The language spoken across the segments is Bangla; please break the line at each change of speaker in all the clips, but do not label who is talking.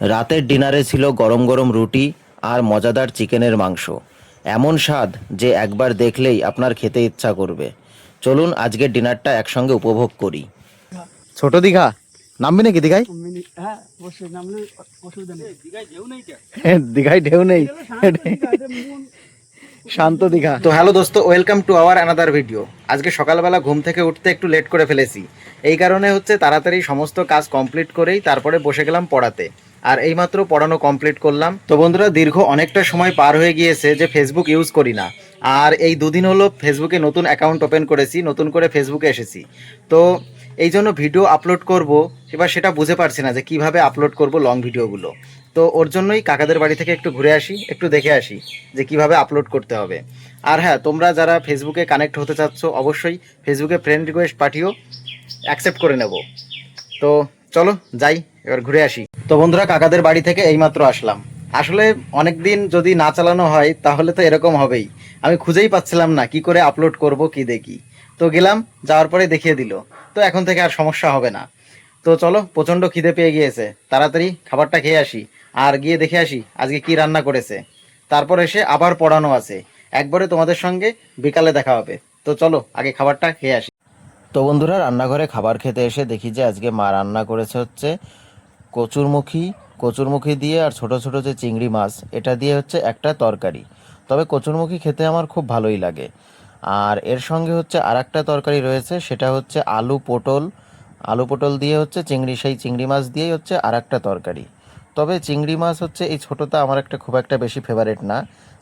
রাতের ডিনারে ছিল গরম গরম রুটি আর মজাদার চিকেনের মাংস। এমন স্বাদ যে একবার দেখলেই আপনার খেতে ইচ্ছা করবে। চলুন আজকের ডিনারটা একসঙ্গে উপভোগ করি। ছোট দীঘা নামবি নাকি দীঘায়?
হ্যাঁ অবশ্যই নামলে অসুবিধা নেই।
দীঘায় ঢেউ নেই, শান্ত দীঘা। তো হ্যালো দোস্ত, welcome to our another video. আজকে সকালবেলা ঘুম থেকে উঠতে একটু লেট করে ফেলেছি। এই কারণে হচ্ছে তাড়াতাড়ি সমস্ত কাজ কমপ্লিট করেই তারপরে বসে গেলাম পড়াতে। আর এইমাত্র পড়ানো কমপ্লিট করলাম। তো বন্ধুরা, দীর্ঘ অনেকটা সময় পার হয়ে গিয়েছে যে ফেসবুক ইউজ করি না। আর এই দুদিন হলো ফেসবুকে নতুন অ্যাকাউন্ট ওপেন করেছি, নতুন করে ফেসবুকে এসেছি। তো এই জন্য ভিডিও আপলোড করব, এবার সেটা বুঝে পারছি না যে কিভাবে আপলোড করব লং ভিডিওগুলো। তো ওর জন্যই কাকাদের বাড়ি থেকে একটু ঘুরে আসি, একটু দেখে আসি যে কিভাবে আপলোড করতে হবে। আর হ্যাঁ, তোমরা যারা ফেসবুকে কানেক্ট হতে চাচ্ছ অবশ্যই ফেসবুকে ফ্রেন্ড রিকোয়েস্ট পাঠিও, অ্যাকসেপ্ট করে নেব। তো চলো যাই, এবার ঘুরে আসি। তো বন্ধুরা, কাকাদের বাড়ি থেকে এইমাত্র আসলাম। আসলে অনেক দিন যদি না চালানো হয় তাহলে তো এরকম হবেই। আমি খুঁজেই পাচ্ছিলাম না কি করে আপলোড করব, কি দেখি। তো গেলাম, যাওয়ার পরে দেখিয়ে দিল। তো এখন থেকে আর সমস্যা হবে না। তো চলো, প্রচণ্ড খিদে পেয়ে গিয়েছে, তাড়াতাড়ি খাবারটা খেয়ে আসি আর গিয়ে দেখে আসি আজকে কি রান্না করেছে। তারপর এসে আবার পড়ানো আছে, একবারে তোমাদের সঙ্গে বিকালে দেখা হবে। তো চলো আগে খাবারটা খেয়ে আসি। তো বন্ধুরা, রান্নাঘরে খাবার খেতে এসে দেখি যে আজকে মা রান্না করেছে হচ্ছে কচুরমুখী। কচুরমুখী দিয়ে আর ছোট ছোট যে চিংড়ি মাছ, এটা দিয়ে হচ্ছে একটা তরকারি। তবে কচুরমুখী খেতে আমার খুব ভালোই লাগে। আর এর সঙ্গে হচ্ছে আর একটা তরকারি রয়েছে, সেটা হচ্ছে আলু পটল। আলু পটল দিয়ে হচ্ছে সেই চিংড়ি মাছ দিয়েই হচ্ছে আর একটা তরকারি। তবে চিংড়ি মাছ হচ্ছে এই ছোটোটা আমার একটা খুব একটা বেশি ফেভারিট না,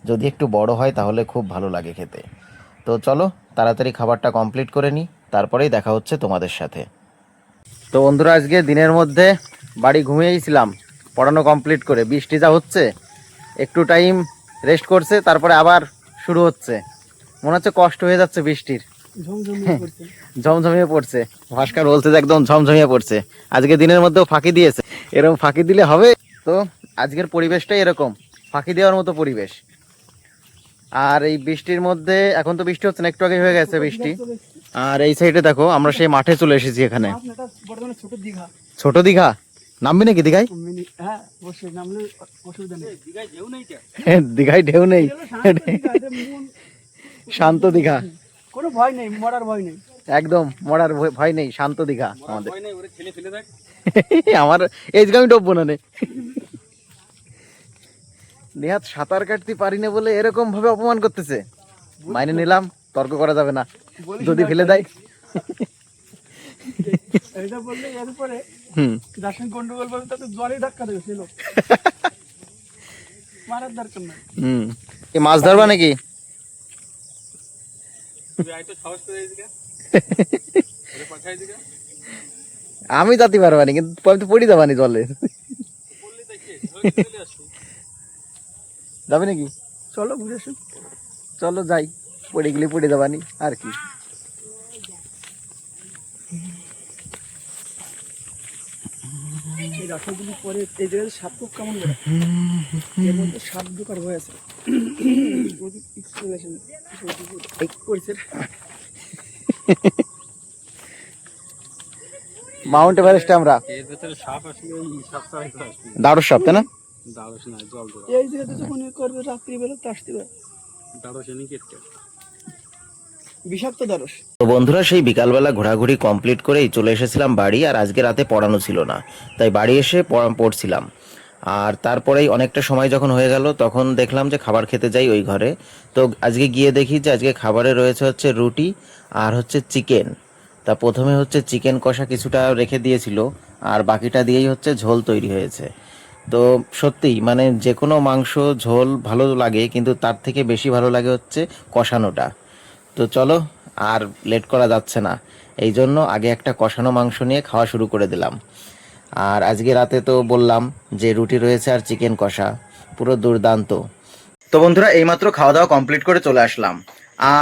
যদি একটু বড় হয় তাহলে খুব ভালো লাগে খেতে। তো চলো তাড়াতাড়ি খাবারটা কমপ্লিট করে নিই, তারপরেই দেখা হচ্ছে তোমাদের সাথে। তো বন্ধুরা, আজকে দিনের মধ্যে বাড়ি ঘুমিয়েছিলাম পড়ানো কমপ্লিট করে। বৃষ্টি যা হচ্ছে, একটু টাইম রেস্ট করছে, তারপরে আবার শুরু হচ্ছে। মনে হচ্ছে কষ্ট হয়ে যাচ্ছে বৃষ্টির, ঝমঝমিয়ে পড়ছে। ভাস্কর বলছে যে একদম ঝমঝমিয়ে পড়ছে। আজকে দিনের মধ্যেও ফাঁকি দিয়েছে, এরকম ফাঁকি দিলে হবে? তো আজকের পরিবেশটাই এরকম, ফাঁকি দেওয়ার মতো পরিবেশ। আর এই বৃষ্টির মধ্যে, এখন তো বৃষ্টি হচ্ছে না, একটু আগে হয়ে গেছে বৃষ্টি। আর এই সাইডে দেখো, আমরা সেই মাঠে চলে এসেছি। এখানে
ছোট দীঘা।
ছোট দীঘা নামবি নাকি দীঘায়?
হ্যাঁ অবশ্যই নামলে অসুবিধা নেই।
দীঘায় ঢেউ নেই, শান্ত দীঘা।
কোনো ভয় নেই, মরার ভয় নেই।
একদম মরার ভয় নেই, শান্ত দীঘা আমাদের। আমার এই যে আমি ডুববো না নে। নেহাত সাঁতার কাটতে পারি না বলে এরকম ভাবে অপমান করতেছে। মাইনে নিলাম, তর্ক করা যাবে না, যদি ফেলে দেয়।
এটা বললে এরপরে দার্শনিক গন্ডগোল বলতে তো জলে ধাক্কা দেবে ছিল, মারার দরকার নাই।
এই মাছ ধরবা নাকি? আমি যাতে পারবানি, কিন্তু আমি তো পড়ি যাবানি জলে। যাবে নাকি?
চলো ঘুরে আসুন।
চলো যাই, পড়ে গেলে পড়ে যাবানি আর কি।
এই রাস্তাগুলি পরে এই জায়গায় সাপ খুব কেমন করে, এর মধ্যে সাপ ঢোকার ভয় আছে।
মাউন্ট এভারেস্টে আমরা
এর ভেতরে সাপ আসলে ওই সাপ ছাড়াই তো আসবে।
দারুস সাপ, তাই না?
দাঁড়স না, জল ধরা।
এই জায়গাতে যখন করবে রাত্রিবেলা তো আসতে পারে
দাঁড়স এনে কেটে
বিষাক্ত দারস।
তো বন্ধুরা, সেই বিকালবেলা ঘোরাঘুরি কমপ্লিট করেই চলে এসেছিলাম বাড়ি। আর আজকে রাতে পড়ানো ছিল না, তাই বাড়ি এসে পড়ছিলাম। আর তারপরেই অনেকটা সময় যখন হয়ে গেল, তখন দেখলাম যে খাবার খেতে যাই ওই ঘরে। তো আজকে গিয়ে দেখি যে আজকে খাবারে রয়েছে হচ্ছে রুটি আর হচ্ছে চিকেন। তা প্রথমে হচ্ছে চিকেন কষা কিছুটা রেখে দিয়েছিল, আর বাকিটা দিয়েই হচ্ছে ঝোল তৈরি হয়েছে। তো সত্যিই মানে যে কোনো মাংস ঝোল ভালো লাগে, কিন্তু তার থেকে বেশি ভালো লাগে হচ্ছে কষানোটা। তো চলো, আর লেট করা যাচ্ছে না, এই জন্য আগে একটা কষানো মাংস নিয়ে খাওয়া শুরু করে দিলাম। আর আজকে রাতে তো বললাম যে রুটি রয়েছে আর চিকেন কষা, পুরো দুর্দান্ত। তো বন্ধুরা, এইমাত্র খাওয়া দাওয়া কমপ্লিট করে চলে আসলাম।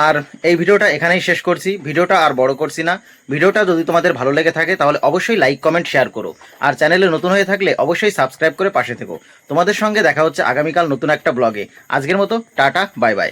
আর এই ভিডিওটা এখানেই শেষ করছি, ভিডিওটা আর বড় করছি না। ভিডিওটা যদি তোমাদের ভালো লেগে থাকে তাহলে অবশ্যই লাইক কমেন্ট শেয়ার করো। আর চ্যানেলে নতুন হয়ে থাকলে অবশ্যই সাবস্ক্রাইব করে পাশে থেকো। তোমাদের সঙ্গে দেখা হচ্ছে আগামীকাল নতুন একটা ব্লগে। আজকের মতো টাটা, বাই বাই।